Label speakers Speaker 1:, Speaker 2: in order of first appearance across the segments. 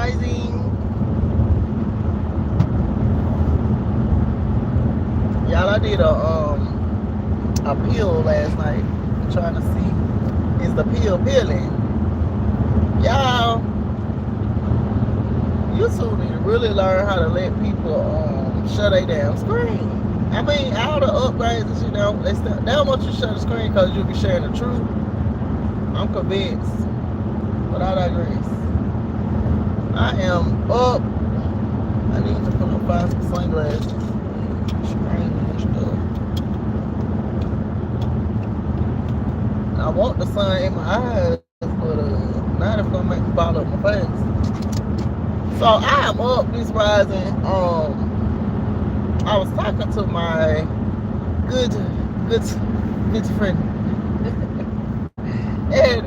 Speaker 1: Rising. Y'all, I did a peel last night. I'm trying to see is the peel peeling. Y'all, YouTube need to really learn how to let people shut their damn screen. I mean, all the upgrades and shit, they don't want you to shut the screen because you'll be sharing the truth. I'm convinced, but I digress. I am up. I need to put up find some sunglasses. I want the sun in my eyes, but now it's gonna make me ball up my face. So I am up this rising. I was talking to my good friend, and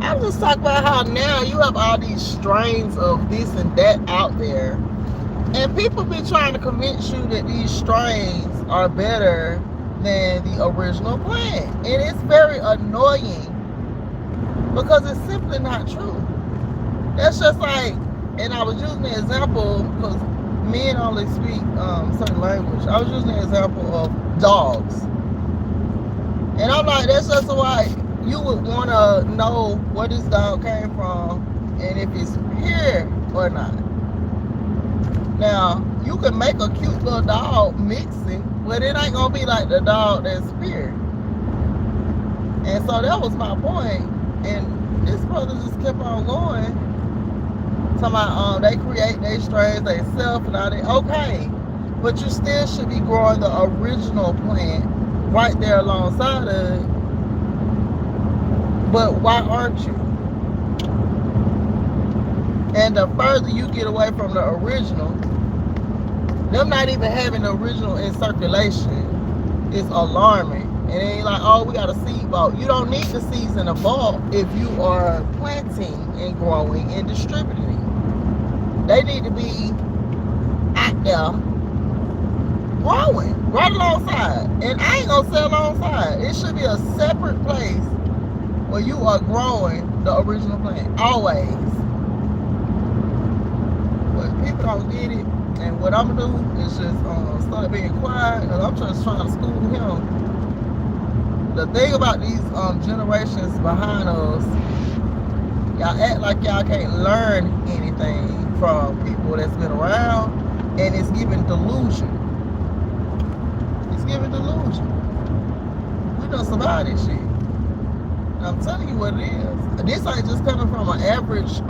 Speaker 1: I was just talking about how now you have all these strains of this and that out there, and people be trying to convince you that these strains are better than the original plant, and it's very annoying because it's simply not true. That's just like, and I was using the example because men only speak certain language. I was using the example of dogs, and I'm like, that's just why you would want to know where this dog came from and if it's here or not. Now, you can make a cute little dog mixing, but it ain't gonna be like the dog that's here. And so that was my point. And this brother just kept on going. Talking about they create their strains, they self and all that. Okay. But you still should be growing the original plant right there alongside of it. But why aren't you? And the further you get away from the original, them not even having the original in circulation is alarming. And it ain't like, oh, we got a seed vault. You don't need the seeds in a vault if you are planting and growing and distributing. They need to be out there growing right alongside. And I ain't gonna say alongside. It should be a separate place where you are growing the original plant. Always. But people don't get it. And what I'm gonna do is just start being quiet, because I'm just trying to school him. The thing about these generations behind us, y'all act like y'all can't learn anything from people that's been around, and it's giving delusion. It's giving delusion. We done survived this shit. I'm telling you what it is. This ain't just coming from an average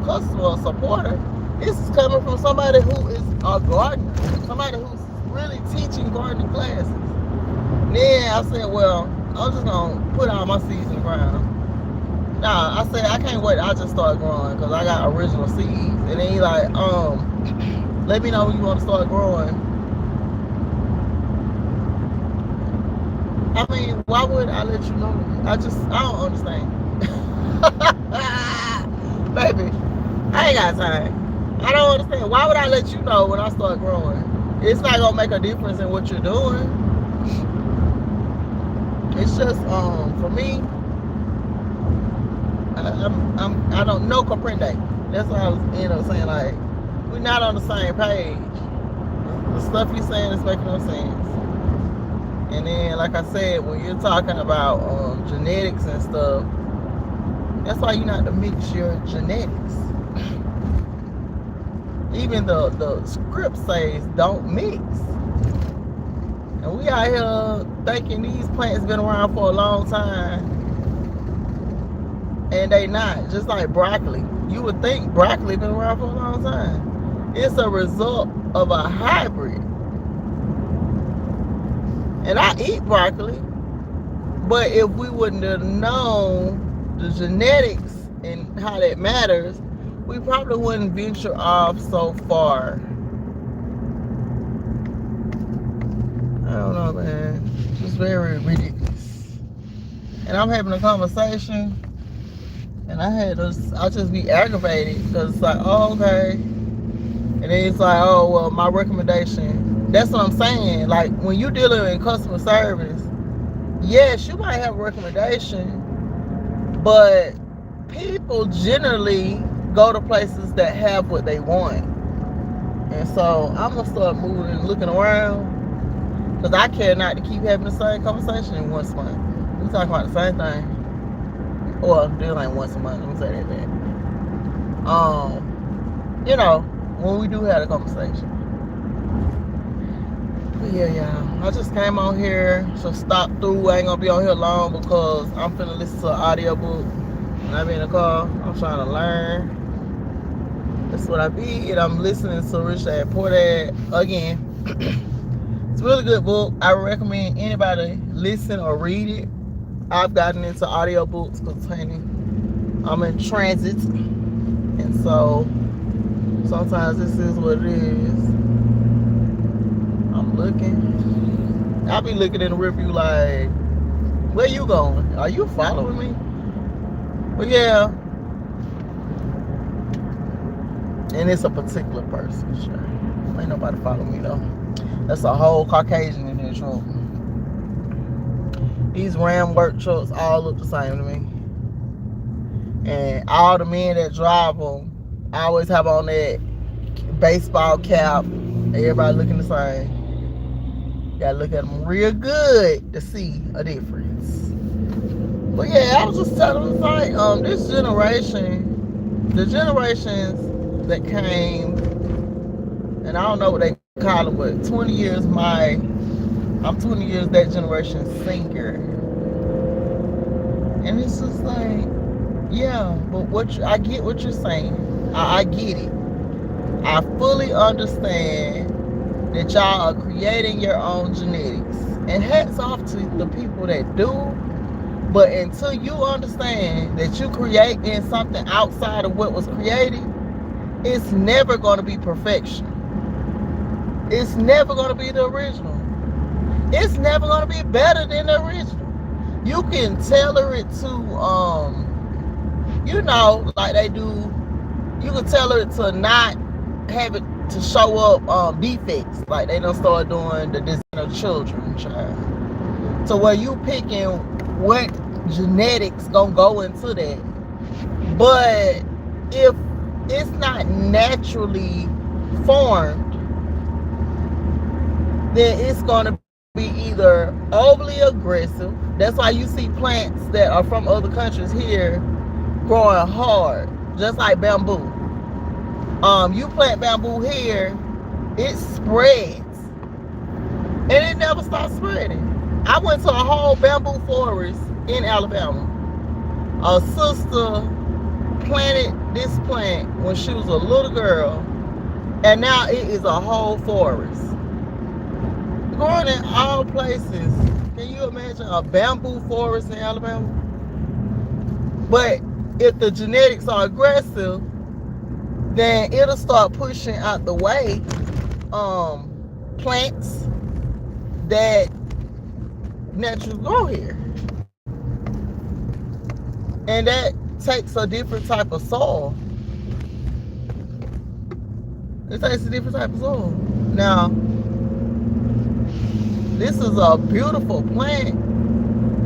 Speaker 1: customer or supporter. This is coming from somebody who is a gardener, somebody who's really teaching gardening classes. Then I said, well, I'm just gonna put all my seeds in the ground. Nah, I said I can't wait. I just start growing because I got original seeds. And then he like, let me know when you want to start growing. I mean, why would I let you know? I don't understand. Baby, I ain't got time. I don't understand. Why would I let you know when I start growing? It's not gonna make a difference in what you're doing. It's just for me, I don't know comprende. That's what I was saying, like, we're not on the same page. The stuff you're saying is making no sense. And then, like I said, when you're talking about genetics and stuff, that's why you not to mix your genetics. Even the script says don't mix. And we out here thinking these plants been around for a long time, and they not. Just like broccoli, you would think broccoli been around for a long time. It's a result of a hybrid. And I eat broccoli, but if we wouldn't have known the genetics and how that matters, we probably wouldn't venture off so far. I don't know, man. It's just very ridiculous. And I'm having a conversation, and I just be aggravated because it's like, oh, okay. And then it's like, oh, well, my recommendation. That's what I'm saying. Like, when you're dealing in customer service, yes, you might have a recommendation, but people generally go to places that have what they want. And so I'm gonna start moving and looking around, because I care not to keep having the same conversation in once a month. We talking about the same thing. Well, this ain't once a month. Let me say that back. You know, when we do have a conversation. But yeah, y'all. I just came on here, so stop through. I ain't gonna be on here long because I'm finna listen to an audiobook. When I'm in the car, I'm trying to learn. That's what I be. And I'm listening to Rich Dad Poor Dad again. It's a really good book. I recommend anybody listen or read it. I've gotten into audiobooks because, honey, I'm in transit. And so sometimes this is what it is. I'm looking. I'll be looking in the review like, where you going? Are you following me? But yeah. And it's a particular person, sure. Ain't nobody follow me though. That's a whole Caucasian in that truck. These Ram work trucks all look the same to me. And all the men that drive them, I always have on that baseball cap. Everybody looking the same. You gotta look at them real good to see a difference. But yeah, I was just telling them, like, this generation, the generations that came, and I don't know what they call it, but 20 years I'm 20 years that generation senior. And it's just like, yeah, but I get what you're saying. I get it. I fully understand that y'all are creating your own genetics. And hats off to the people that do. But until you understand that you creating something outside of what was created, it's never going to be perfection. It's never going to be the original. It's never going to be better than the original. You can tailor it to, you know, like they do. You can tailor it to not have it to show up defects. Like they don't start doing the design of children, child. So where you picking what genetics gonna go into that. But if it's not naturally formed, then it's gonna be either overly aggressive. That's why you see plants that are from other countries here growing hard, just like bamboo. You plant bamboo here, it spreads, and it never stops spreading. I went to a whole bamboo forest in Alabama. A sister planted this plant when she was a little girl, and now it is a whole forest. Growing in all places. Can you imagine a bamboo forest in Alabama? But if the genetics are aggressive, then it'll start pushing out the way plants that naturally grow here. And that takes a different type of soil. It takes a different type of soil. Now, this is a beautiful plant,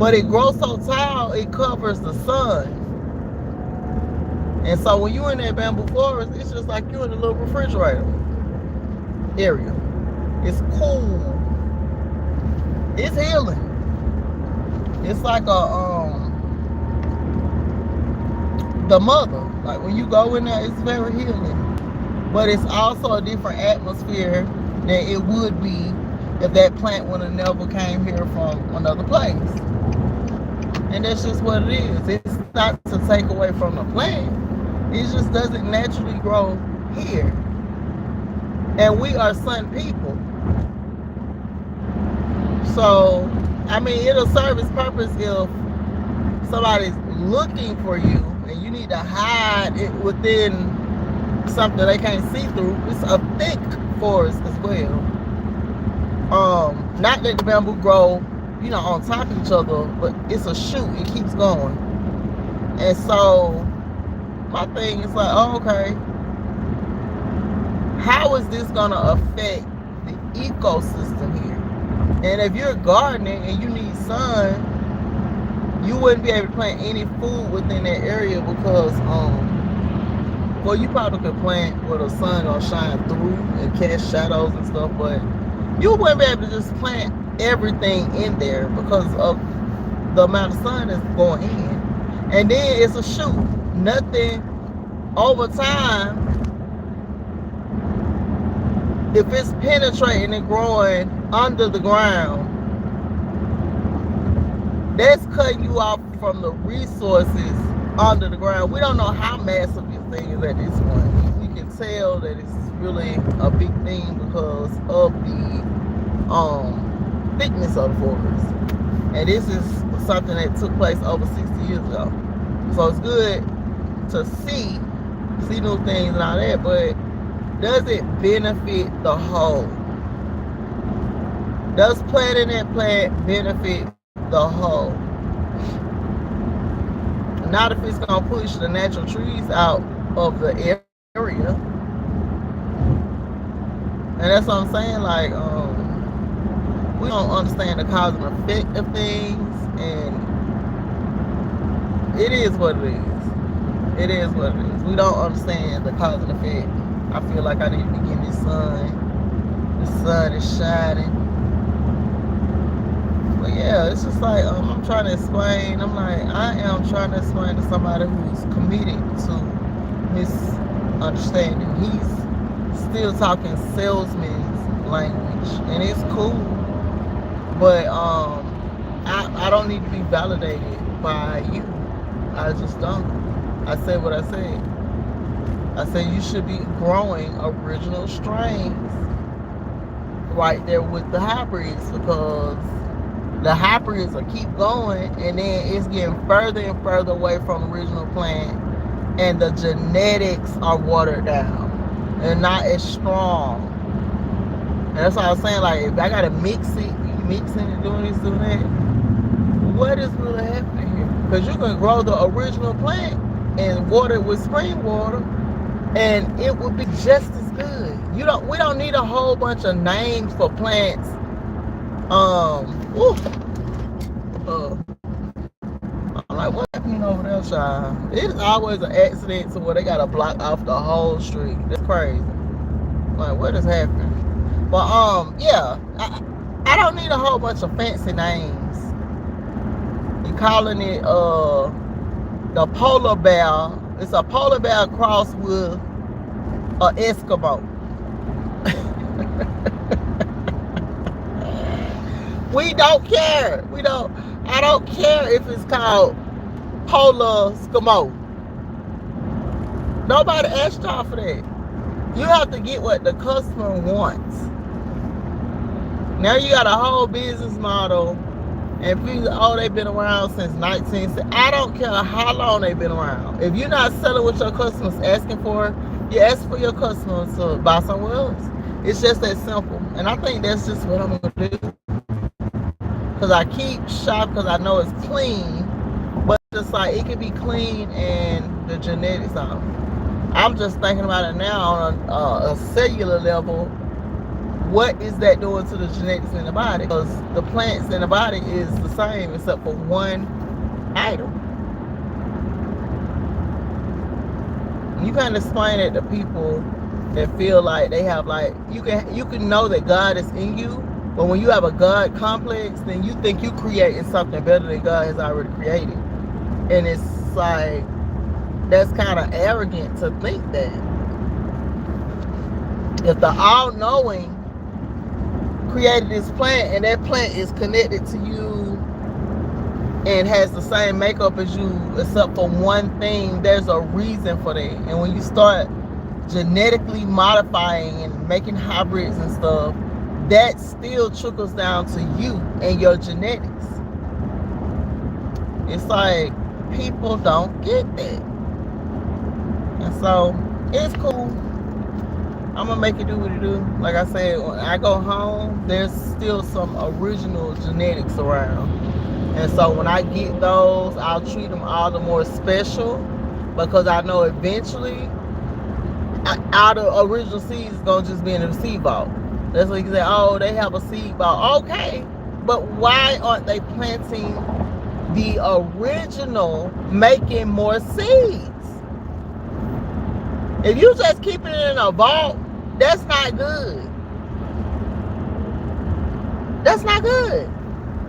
Speaker 1: but it grows so tall it covers the sun. And so when you're in that bamboo forest, it's just like you're in a little refrigerator area. It's cool. It's healing. It's like the mother. Like when you go in there, it's very healing. But it's also a different atmosphere than it would be if that plant would have never came here from another place. And that's just what it is. It's not to take away from the plant. It just doesn't naturally grow here. And we are sun people. So, I mean, it'll serve its purpose if somebody's looking for you and you need to hide it within something they can't see through. It's a thick forest as well. Not that the bamboo grow, you know, on top of each other, but it's a shoot. It keeps going. And so my thing is like, oh, okay, how is this gonna affect the ecosystem here? And if you're gardening and you need sun, you wouldn't be able to plant any food within that area because well, you probably could plant where the sun gonna shine through and cast shadows and stuff, but you wouldn't be able to just plant everything in there because of the amount of sun that's going in. And then it's a shoot. Nothing over time, if it's penetrating and growing under the ground, that's cutting you off from the resources under the ground. We don't know how massive this thing is at this point. We can tell that it's really a big thing because of the thickness of the forest. And this is something that took place over 60 years ago. So it's good to see new things and all that, but does it benefit the whole? Does planting that plant benefit the whole? Not if it's gonna push the natural trees out of the area. And that's what I'm saying, like, we don't understand the cause and effect of things, and it is what it is. It is what it is. We don't understand the cause and effect. I feel like I need to be getting this sun. The sun is shining. But yeah, it's just like, I'm trying to explain. I'm like, I am trying to explain to somebody who's committed to his understanding. He's still talking salesman's language, and it's cool. But I don't need to be validated by you. I just don't. I said what I said. I said you should be growing original strains right there with the hybrids, because the hybrids will keep going, and then it's getting further and further away from the original plant, and the genetics are watered down and not as strong. And that's what I was saying, like, if I gotta mix it, mixing and doing this, doing that, what is really happening here? Because you can grow the original plant and water it with spring water, and it would be just as good. We don't need a whole bunch of names for plants. I'm like, what's happening over there, child? It's always an accident to where they gotta block off the whole street. That's crazy. Like, what is happening? But yeah, I don't need a whole bunch of fancy names. You're calling it the polar bear. It's a polar bear crossed with an Eskimo. We don't care. I don't care if it's called Polar Eskimo. Nobody asked y'all for that. You have to get what the customer wants. Now you got a whole business model, and people, they've been around since 1960. I don't care how long they've been around. If you're not selling what your customers asking for, you ask for your customers to buy somewhere else. It's just that simple. And I think that's just what I'm gonna do. Because I keep shop because I know it's clean, but just like it can be clean and the genetics off. I'm just thinking about it now on a cellular level. What is that doing to the genetics in the body? Because the plants in the body is the same except for one item. You can't explain it to people that feel like they have, like, you can know that God is in you. But when you have a God complex, then you think you're creating something better than God has already created. And it's like, that's kind of arrogant to think that. If the all-knowing created this plant, and that plant is connected to you and has the same makeup as you, except for one thing, there's a reason for that. And when you start genetically modifying and making hybrids and stuff, that still trickles down to you and your genetics. It's like people don't get that. And so it's cool. I'm gonna make it do what it do. Like I said, when I go home, there's still some original genetics around. And so when I get those, I'll treat them all the more special, because I know eventually out of original seeds is gonna just be in the seed vault. That's what you say, oh, they have a seed vault. Okay, but why aren't they planting the original, making more seeds? If you just keep it in a vault, that's not good. That's not good.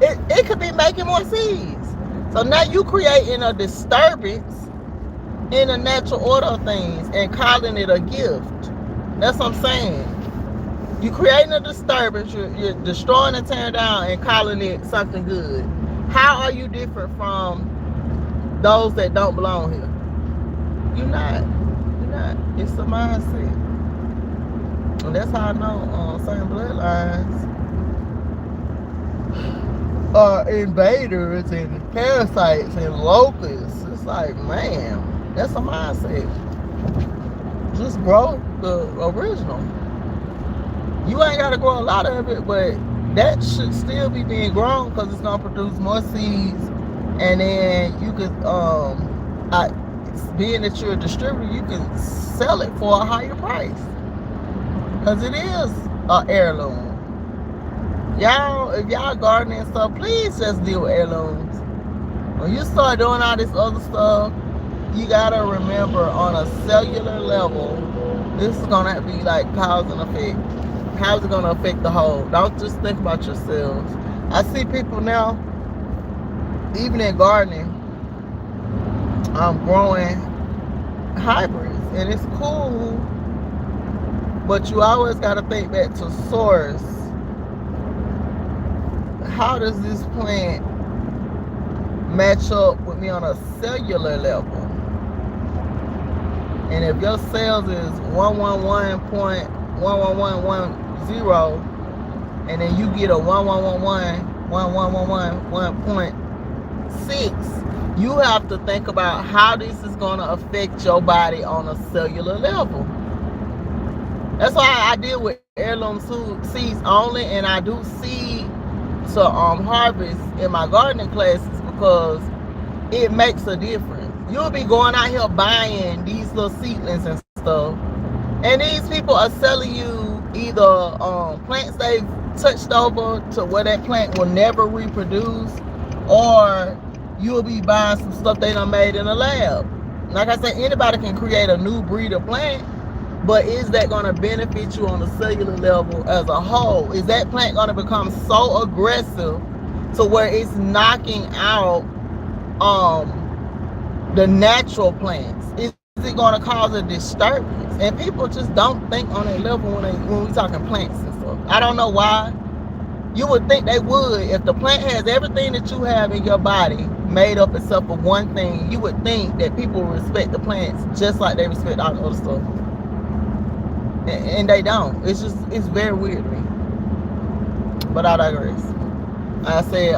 Speaker 1: It could be making more seeds. So now you creating a disturbance in the natural order of things and calling it a gift. That's what I'm saying. You creating a disturbance, you're destroying and tearing down and calling it something good. How are you different from those that don't belong here? You're not. You're not. It's a mindset. And that's how I know certain bloodlines are invaders and parasites and locusts. It's like, man, that's a mindset. Just grow the original. You ain't got to grow a lot of it, but that should still be being grown because it's gonna produce more seeds, and then you could, being that you're a distributor, you can sell it for a higher price because it is an heirloom. Y'all, if y'all gardening and stuff, please just deal with heirlooms. When you start doing all this other stuff, you gotta remember on a cellular level, this is gonna be like cause and effect. How's it gonna affect the whole? Don't just think about yourselves. I see people now, even in gardening, growing hybrids, and it's cool, but you always gotta think back to source. How does this plant match up with me on a cellular level? And if your cells is 111.11110, and then you get a 1111.1.6, you have to think about how this is going to affect your body on a cellular level. That's why I deal with heirloom seeds only, and I do seed to harvest in my gardening classes because it makes a difference. You'll be going out here buying these little seedlings and stuff, and these people are selling you either plants they've touched over to where that plant will never reproduce, or you'll be buying some stuff they done made in a lab. Like I said, anybody can create a new breed of plant, but is that going to benefit you on the cellular level as a whole? Is that plant going to become so aggressive to where it's knocking out the natural plants? Is it going to cause a disturbance? And people just don't think on that level when we talking plants and stuff. I don't know why. You would think they would. If the plant has everything that you have in your body made up except for one thing, you would think that people respect the plants just like they respect all the other stuff. And they don't. It's very weird to me. But I digress. I said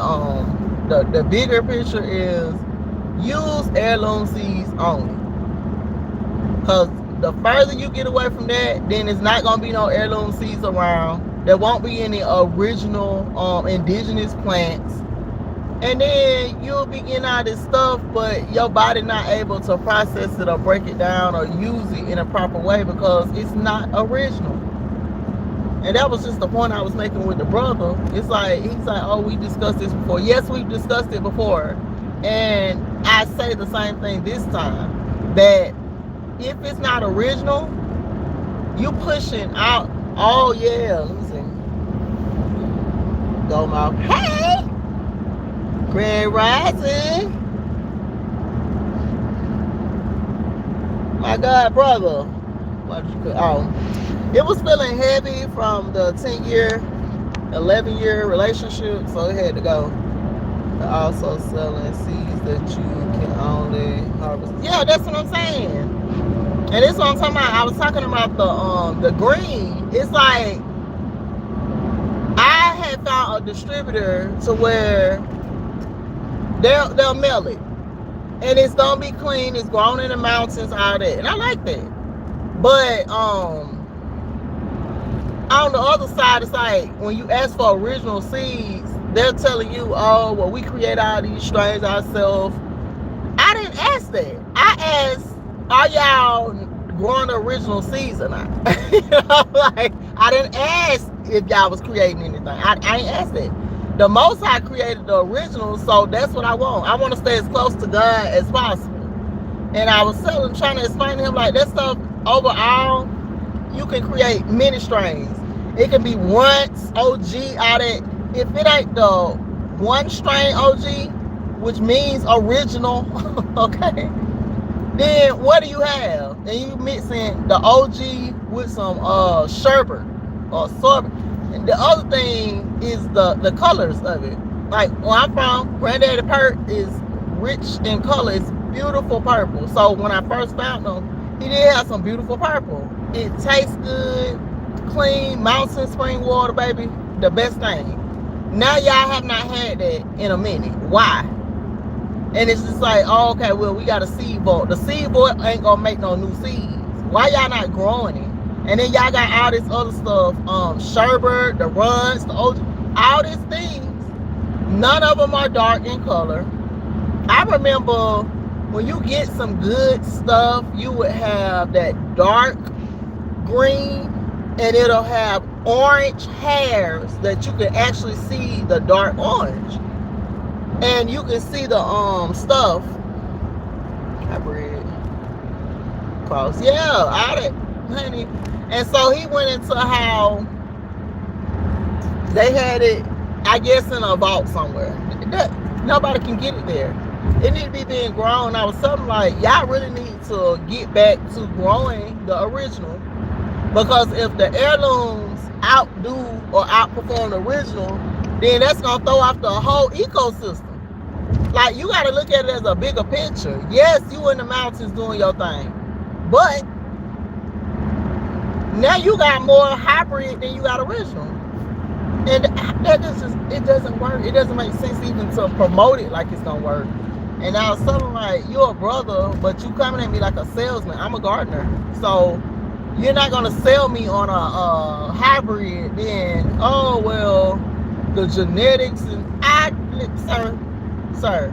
Speaker 1: the bigger picture is use heirloom seeds only. Because the further you get away from that, then it's not gonna be no heirloom seeds around. There won't be any original indigenous plants. And then you'll be getting all this stuff, but your body not able to process it or break it down or use it in a proper way because it's not original. And that was just the point I was making with the brother. It's like, he's like, oh, we discussed this before. Yes, we've discussed it before. And I say the same thing this time, that if it's not original, you pushing out, oh yeah, let me see. Go mouth. Hey! Grand Rising. My God, brother. What you could, it was feeling heavy from the 10-year, 11-year relationship, so it had to go. Also selling seeds that you can only harvest. Yeah, that's what I'm saying. And this is what I'm talking about. I was talking about the green. It's like I had found a distributor to where they'll mail it, and it's gonna be clean. It's grown in the mountains, all that, and I like that. But on the other side, it's like when you ask for original seeds, they're telling you, oh, well, we create all these strains ourselves. I didn't ask that. I asked, are y'all growing the original seeds or not? You know, like, I didn't ask if y'all was creating anything. I ain't asked that. The Most High created the original, so that's what I want. I want to stay as close to God as possible. And I was trying to explain to him, like, that stuff, overall, you can create many strains. It can be once OG out of, if it ain't the one strain OG, which means original, okay, then what do you have? And you mixing the OG with some sherbet or sorbet. And the other thing is the colors of it. Like where I'm from, Granddaddy Pert is rich in color. It's beautiful purple. So when I first found them, he did have some beautiful purple. It tastes good, clean, mountain spring water, baby. The best thing. Now y'all have not had that in a minute. Why? And it's just like, oh, okay, well, we got a seed vault. The seed vault ain't gonna make no new seeds. Why y'all not growing it? And then y'all got all this other stuff, sherbet, the runs, the old, all these things. None of them are dark in color. I remember when you get some good stuff, you would have that dark green, and it'll have orange hairs that you can actually see the dark orange. And you can see the stuff. Hybrid cross. Yeah, all that, honey. And so he went into how they had it, I guess, in a vault somewhere. Nobody can get it there. It need to be being grown. I was something like, y'all really need to get back to growing the original. Because if the heirlooms outdo or outperform the original, then that's going to throw off the whole ecosystem. Like, you got to look at it as a bigger picture. Yes, you in the mountains doing your thing. But now you got more hybrid than you got original. And that just, it doesn't work. It doesn't make sense even to promote it like it's going to work. And I was something like, you're a brother, but you coming at me like a salesman. I'm a gardener. So you're not going to sell me on a hybrid then, oh, well, the genetics and sir.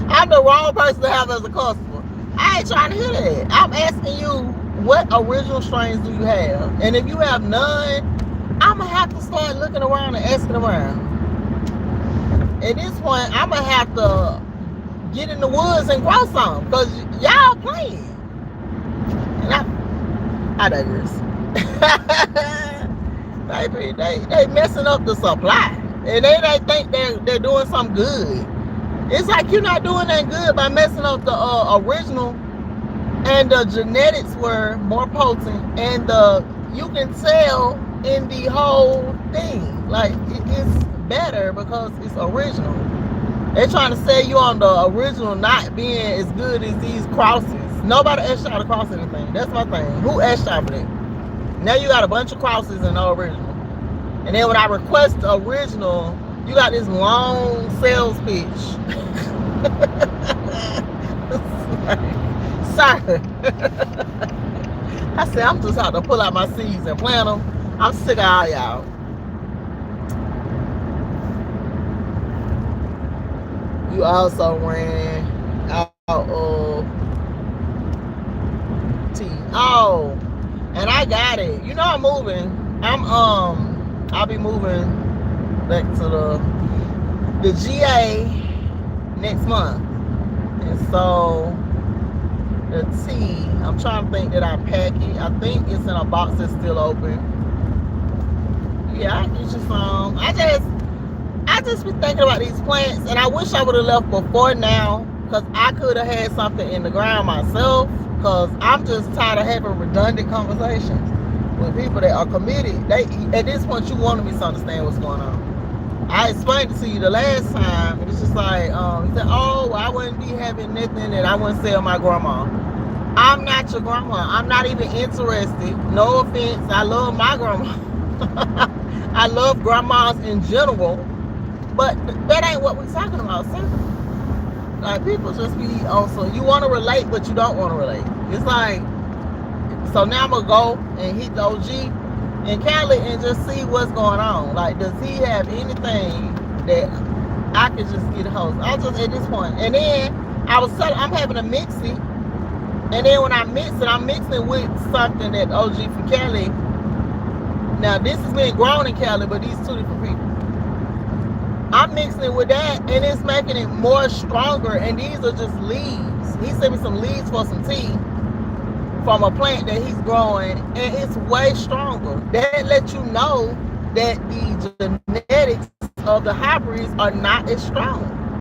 Speaker 1: I'm the wrong person to have as a customer. I ain't trying to hear that. I'm asking you, what original strains do you have? And if you have none, I'm going to have to start looking around and asking around. At this point, I'm going to have to get in the woods and grow some, because y'all playing. And I digress. Baby, they messing up the supply. And they think they're doing something good. It's like you're not doing that good by messing up the original, and the genetics were more potent, and you can tell in the whole thing, like it's better because it's original. They're trying to sell you on the original not being as good as these crosses. Nobody asked y'all to cross anything. That's my thing. Who asked y'all for that? Now you got a bunch of crosses and no original. And then when I request the original, you got this long sales pitch. Sir. I said, I'm just out to pull out my seeds and plant them. I'm sick of all y'all. You also ran out of tea. Oh, and I got it. You know I'm moving. I'll be moving back to the GA next month. And so the tea, I'm trying to think that I pack it. I think it's in a box that's still open. Yeah, I get you some. I just been thinking about these plants, and I wish I would have left before now, because I could have had something in the ground myself, because I'm just tired of having redundant conversations with people that are committed. At this point, you want to misunderstand what's going on. I explained it to you the last time, and it's just like, you said, oh, I wouldn't be having nothing that I wouldn't sell my grandma. I'm not your grandma. I'm not even interested. No offense. I love my grandma. I love grandmas in general, but that ain't what we're talking about, sir. Like, people just be also, you want to relate, but you don't want to relate. It's like, so now I'm going to go and hit the OG in Cali and just see what's going on. Like, does he have anything that I could just get a host? I just, at this point. And then I was telling, I'm having to mix it. And then when I mix it, I'm mixing with something that OG from Cali. Now, this is being grown in Cali, but these two different people. I'm mixing it with that, and it's making it more stronger. And these are just leaves. He sent me some leaves for some tea from a plant that he's growing, and it's way stronger. That lets you know that the genetics of the hybrids are not as strong.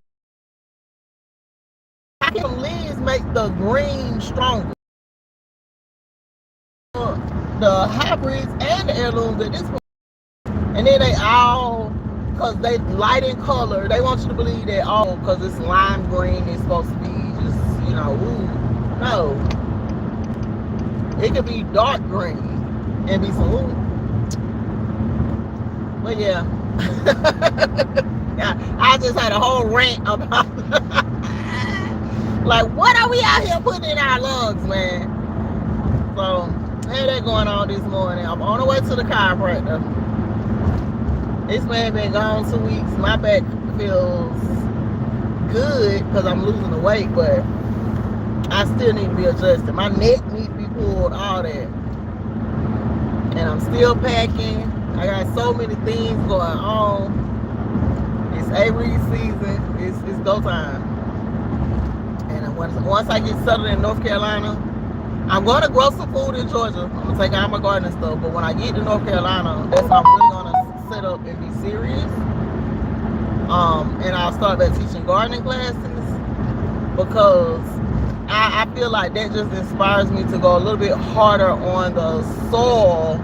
Speaker 1: How can leaves make the green stronger? The hybrids and the heirlooms at this point. And then they all, because they light in color, they want you to believe that, oh, because it's lime green, it's supposed to be just, you know, ooh. No. It could be dark green and be some ooh. But yeah. Yeah, I just had a whole rant about like, what are we out here putting in our lungs, man? So, I had that going on this morning. I'm on the way to the chiropractor. This man been gone 2 weeks. My back feels good because I'm losing the weight, but I still need to be adjusted. My neck needs to be pulled, all that. And I'm still packing. I got so many things going on. It's Avery season. It's go time. And once I get settled in North Carolina, I'm going to grow some food in Georgia. I'm going to take out my gardening stuff. But when I get to North Carolina, that's when I'm really going to set up and be serious. And I'll start back teaching gardening classes because I feel like that just inspires me to go a little bit harder on the soil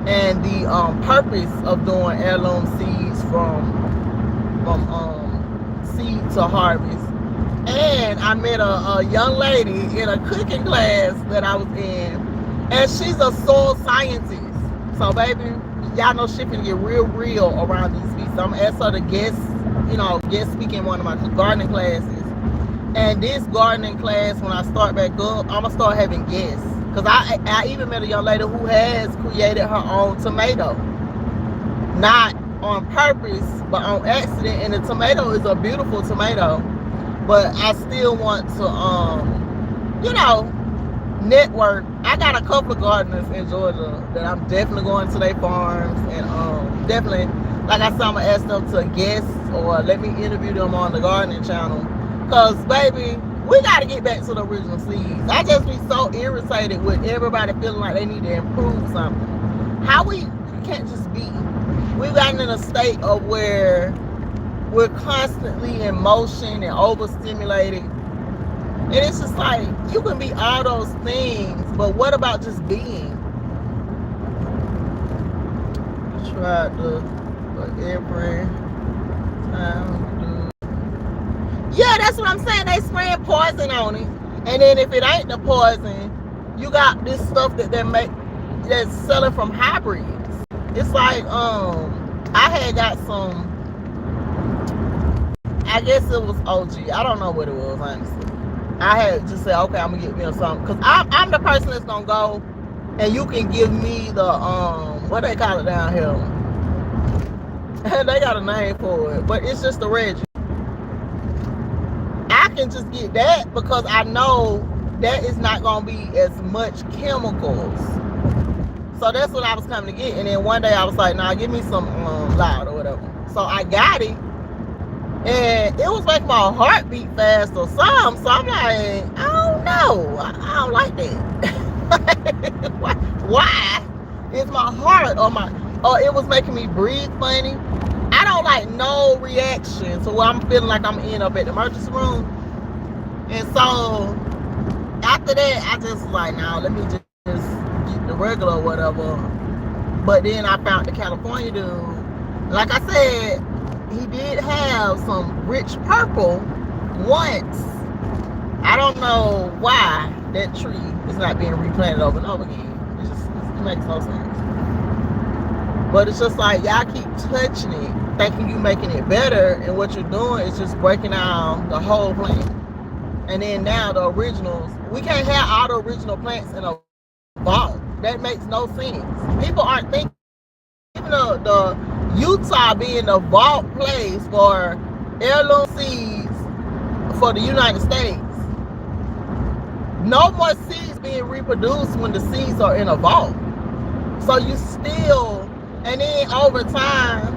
Speaker 1: and the purpose of doing heirloom seeds from seed to harvest. And I met a young lady in a cooking class that I was in, and she's a soil scientist. So baby, y'all know shit can get real around these species. I'm gonna ask her to guest speak in one of my gardening classes. And this gardening class, when I start back up, I'm gonna start having guests. Cause I even met a young lady who has created her own tomato. Not on purpose, but on accident. And the tomato is a beautiful tomato. But I still want to, network. I got a couple of gardeners in Georgia that I'm definitely going to their farms. And definitely, like I said, I'm going to ask them to guest or let me interview them on the gardening channel. Because, baby, we got to get back to the original seeds. I just be so irritated with everybody feeling like they need to improve something. How we can't just be. We've gotten in a state of where we're constantly in motion and overstimulated. And it's just like, you can be all those things, but what about just being? I tried to, for every time. Yeah, that's what I'm saying. They spraying poison on it. And then if it ain't the poison, you got this stuff that that's selling from hybrids. It's like, I had got some, I guess it was OG. I don't know what it was, honestly. I had just said, okay, I'm gonna get me something. Because I'm the person that's gonna go and you can give me the, what they call it down here? They got a name for it, but it's just the Reggie. I can just get that because I know that is not gonna be as much chemicals. So that's what I was coming to get. And then one day I was like, nah, give me some loud or whatever. So I got it. And it was making my heart beat fast or something. So I'm like, I don't know. I don't like that. Why? Is my heart or it was making me breathe funny? I don't like no reaction to where I'm feeling like I'm in up at the emergency room. And so after that, I just was like, nah, let me just get the regular or whatever. But then I found the California dude. Like I said, he did have some rich purple once. I don't know why that tree is not being replanted over and over again. It makes no sense. But it's just like, y'all keep touching it, thinking you making it better, and what you're doing is just breaking down the whole plant. And then now the originals, we can't have all the original plants in a vault. That makes no sense. People aren't thinking, even though the Utah being the vault place for heirloom seeds for the United States. No more seeds being reproduced when the seeds are in a vault. So you still, and then over time,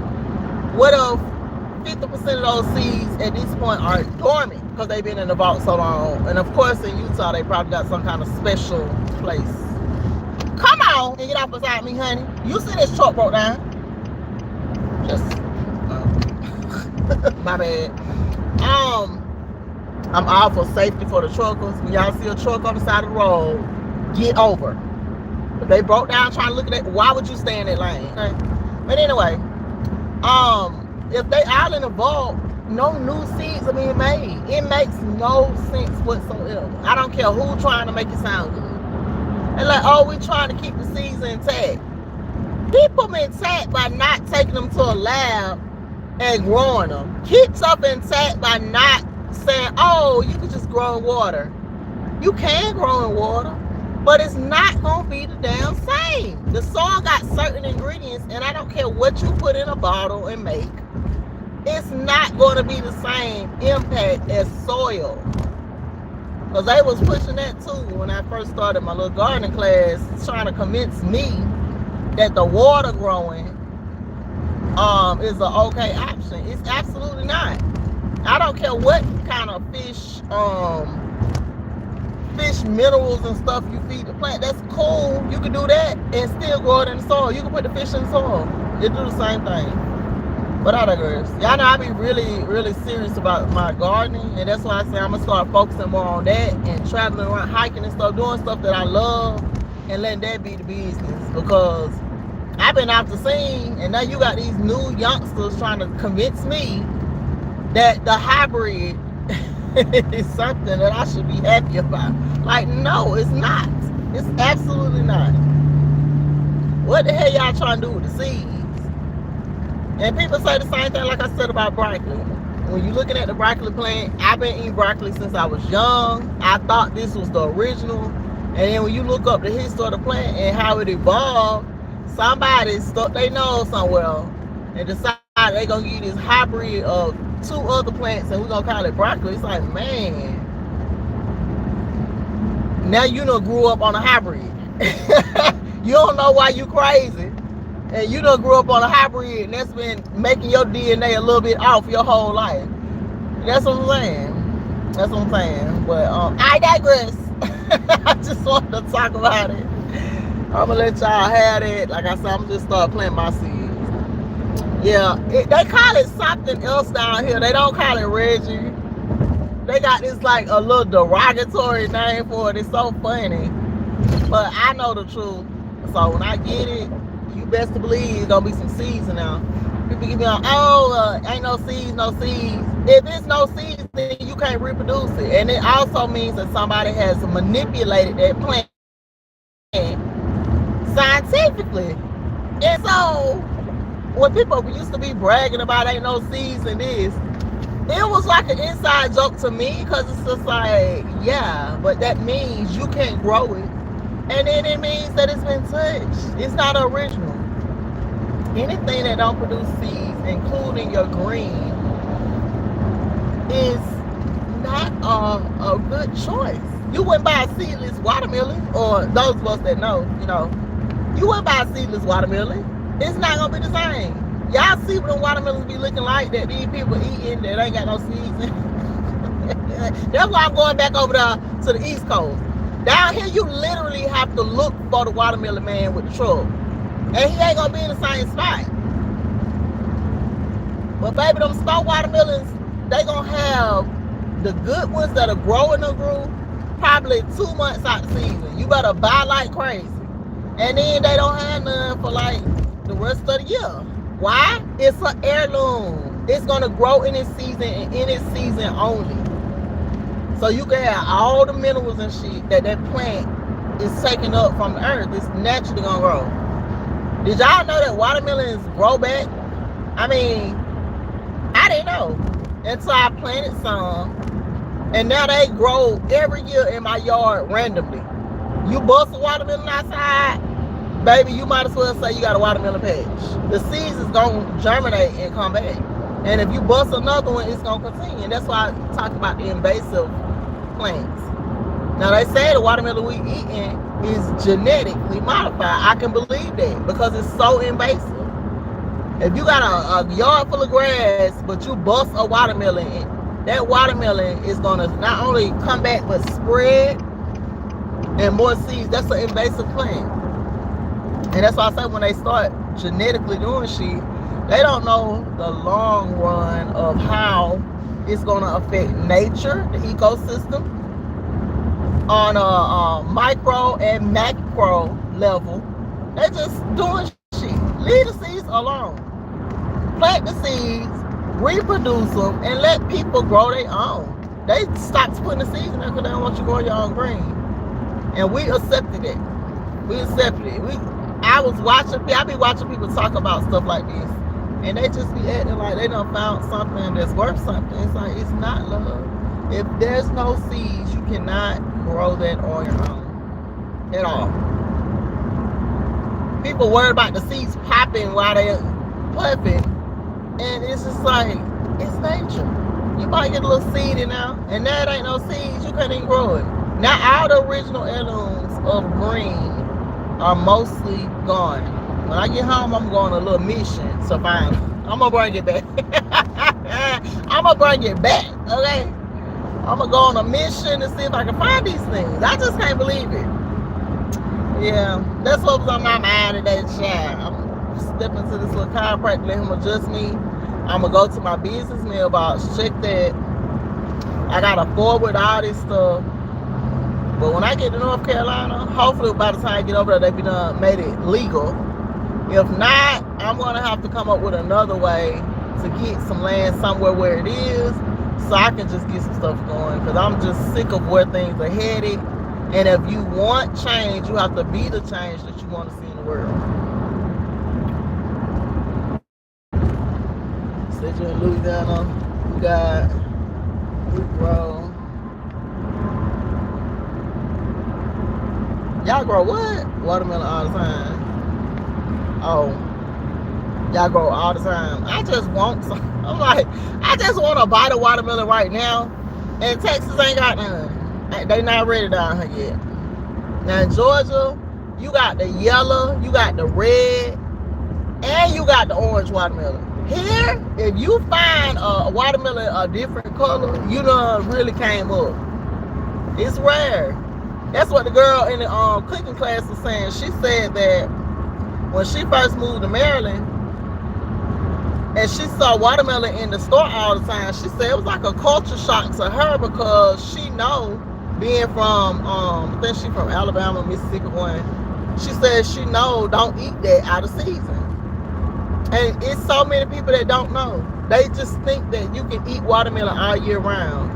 Speaker 1: what if 50% of those seeds at this point are dormant? because they've been in the vault so long. And of course in Utah, they probably got some kind of special place. Come on and get off beside me, honey. You see this truck broke down. Just, my bad. I'm all for safety for the truckers. When y'all see a truck on the side of the road, get over. If they broke down trying to look at it, why would you stay in that lane? Okay? But anyway, if they out in the vault, no new seeds are being made. It makes no sense whatsoever. I don't care who trying to make it sound good. And like, oh, we trying to keep the seeds intact. Keep them intact by not taking them to a lab and growing them. Keep stuff intact by not saying, oh, you can just grow in water. You can grow in water, but it's not going to be the damn same. The soil got certain ingredients, and I don't care what you put in a bottle and make. It's not going to be the same impact as soil. Because they was pushing that too when I first started my little gardening class, trying to convince me that the water growing is an okay option. It's absolutely not. I don't care what kind of fish minerals and stuff you feed the plant. That's cool. You can do that and still grow it in the soil. You can put the fish in the soil. It do the same thing. But I digress. Y'all know I be really, really serious about my gardening, and that's why I say I'm gonna start focusing more on that and traveling around, hiking and stuff, doing stuff that I love, and letting that be the business. Because I've been out the scene, and now you got these new youngsters trying to convince me that the hybrid is something that I should be happy about. Like, no, it's not. It's absolutely not. What the hell y'all trying to do with the seeds? And people say the same thing like I said about broccoli. When you're looking at the broccoli plant, I've been eating broccoli since I was young. I thought this was the original. And then when you look up the history of the plant and how it evolved, somebody stuck their nose somewhere and decided they're going to use this hybrid of two other plants and we're going to call it broccoli. It's like, man, now you done grew up on a hybrid. You don't know why you crazy. And you done grew up on a hybrid and that's been making your DNA a little bit off your whole life. That's what I'm saying. That's what I'm saying. But I digress. I just wanted to talk about it. I'm going to let y'all have it. Like I said, I'm just start planting my seeds. Yeah, they call it something else down here. They don't call it Reggie. They got this like a little derogatory name for it. It's so funny. But I know the truth. So when I get it, you best to believe it's gonna be some seeds in there. People give me on, ain't no seeds, no seeds. If it's no seeds, then you can't reproduce it. And it also means that somebody has manipulated that plant scientifically. And so when people used to be bragging about ain't no seeds in this, it was like an inside joke to me because it's just like, yeah, but that means you can't grow it. And then it means that it's been touched. It's not original. Anything that don't produce seeds, including your green, is not a good choice. You wouldn't buy a seedless watermelon, or those of us that know, you wouldn't buy a seedless watermelon. It's not going to be the same. Y'all see what the watermelons be looking like that these people eating that ain't got no seeds in. That's why I'm going back over there to the East Coast. Down here, you literally have to look for the watermelon man with the truck. And he ain't going to be in the same spot. But baby, them store watermelons, they going to have the good ones that are growing the groove probably 2 months out the season. You better buy like crazy. And then they don't have none for like the rest of the year. Why? It's an heirloom. It's going to grow in its season and in its season only. So you can have all the minerals and shit that plant is taking up from the earth. It's naturally going to grow. Did y'all know that watermelons grow back? I mean, I didn't know until I planted some. And now they grow every year in my yard randomly. You bust a watermelon outside, baby, you might as well say you got a watermelon patch. The seeds is going to germinate and come back. And if you bust another one, it's going to continue. And that's why I talk about the invasive plants. Now, they say the watermelon we eating is genetically modified. I can believe that because it's so invasive. If you got a yard full of grass, but you bust a watermelon, that watermelon is gonna not only come back but spread and more seeds. That's an invasive plant. And that's why I say when they start genetically doing shit, they don't know the long run of how it's going to affect nature, the ecosystem, on a micro and macro level. They're just doing shit. Leave the seeds alone. Plant the seeds, reproduce them, and let people grow their own. They stopped putting the seeds in there because they don't want you growing your own green. And we accepted it. We accepted it. I be watching people talk about stuff like this, and they just be acting like they done found something that's worth something. It's like, it's not love. If there's no seeds, you cannot grow that on your own at all. People worry about the seeds popping while they're puffing, and it's just like, it's nature. You might get a little seed in there, and that ain't no seeds. You can't even grow it. Now, all the original heirlooms of green are mostly gone. When I get home, I'm going on a little mission to find them. I'm gonna bring it back. I'm gonna bring it back, okay? I'm gonna go on a mission to see if I can find these things. I just can't believe it. Yeah, that's what was on my mind today, child. I'm stepping to this little chiropractor, let him adjust me. I'm gonna go to my business mailbox, check that. I gotta forward all this stuff. But when I get to North Carolina, hopefully by the time I get over there, they be done made it legal. If not, I'm gonna have to come up with another way to get some land somewhere where it is, so I can just get some stuff going. Because I'm just sick of where things are headed. And if you want change, you have to be the change that you want to see in the world. Said you're in Louisiana, you got fruit grow. Y'all grow what? Watermelon all the time. Oh, y'all grow all the time. I just want some. I'm like, I just want to buy the watermelon right now. And Texas ain't got none. They not ready down here yet. Now in Georgia, you got the yellow, you got the red, and you got the orange watermelon. Here, if you find a watermelon a different color, you done really came up. It's rare. That's what the girl in the cooking class was saying. She said that when she first moved to Maryland and she saw watermelon in the store all the time, she said it was like a culture shock to her, because she know, being from, I think she from Alabama, Mississippi one, she said she know don't eat that out of season. And it's so many people that don't know. They just think that you can eat watermelon all year round.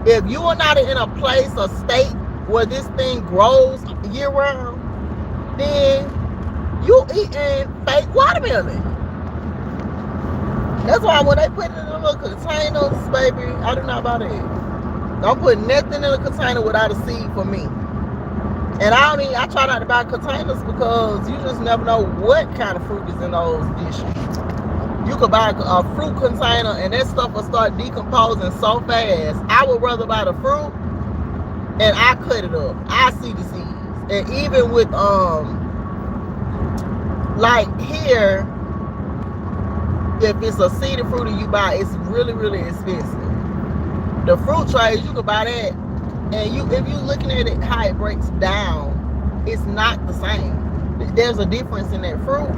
Speaker 1: If you are not in a place or state where this thing grows year round, then you eating fake watermelon. That's why when they put it in the little containers, baby, I do not buy that. Don't put nothing in a container without a seed for me. And I try not to buy containers because you just never know what kind of fruit is in those dishes. You could buy a fruit container and that stuff will start decomposing so fast. I would rather buy the fruit and I cut it up. I see the seeds. And even with like here, if it's a seeded fruit and you buy, it's really, really expensive. The fruit trays, you can buy that, and if you're looking at it how it breaks down, it's not the same. There's a difference in that fruit.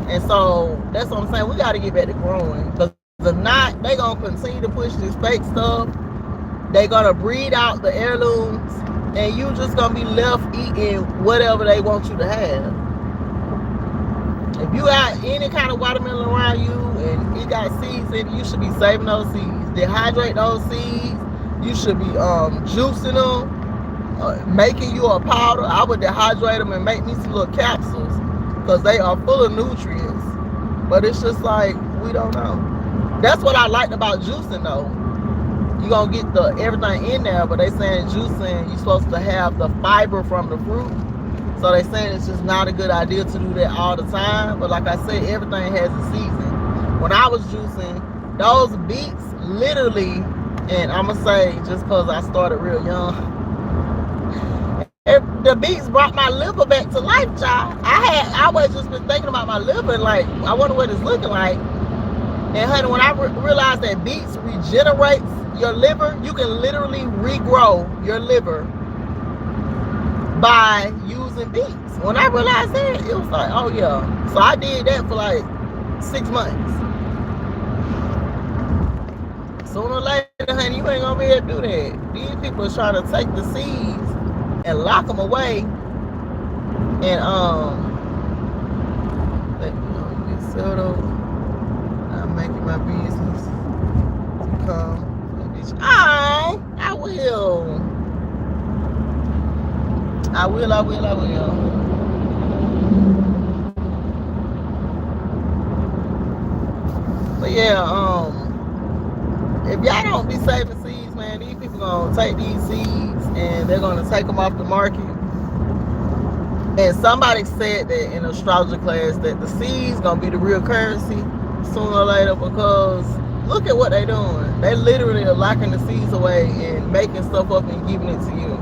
Speaker 1: And so that's what I'm saying. We got to get back to growing, because if not, they're going to continue to push this fake stuff. They're going to breed out the heirlooms, and you just going to be left eating whatever they want you to have. If you got any kind of watermelon around you and it got seeds in it, you should be saving those seeds. Dehydrate those seeds. You should be juicing them, making you a powder. I would dehydrate them and make me some little capsules, because they are full of nutrients. But it's just like, we don't know. That's what I liked about juicing though. You're going to get everything in there, but they saying juicing, you're supposed to have the fiber from the fruit. So they saying it's just not a good idea to do that all the time. But like I said, everything has a season. When I was juicing, those beets literally, and I'm going to say just because I started real young, the beets brought my liver back to life, child. I always just been thinking about my liver, like, I wonder what it's looking like. And honey, when I realized that beets regenerates your liver, you can literally regrow your liver by using beets. When I realized that, it was like, oh yeah. So I did that for like 6 months. Sooner or later, honey, you ain't gonna be able to do that. These people are trying to take the seeds and lock them away, and let me get settled. I'm making my business to come. Oh, I will. I will. But yeah, if y'all don't be saving seeds, man, these people gonna take these seeds and they're gonna take them off the market. And somebody said that in astrology class that the seeds gonna be the real currency sooner or later, because look at what they doing. They literally are locking the seeds away and making stuff up and giving it to you.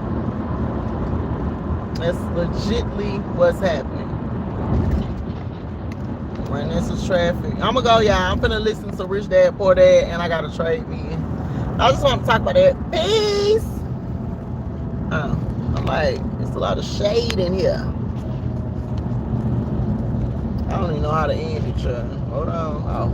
Speaker 1: That's legitly what's happening. Running into traffic. I'm gonna go, y'all. I'm finna listen to Rich Dad Poor Dad, and I got a trade meeting. I just want to talk about that. Peace. I'm like, it's a lot of shade in here. I don't even know how to end it, y'all. Hold on. Oh.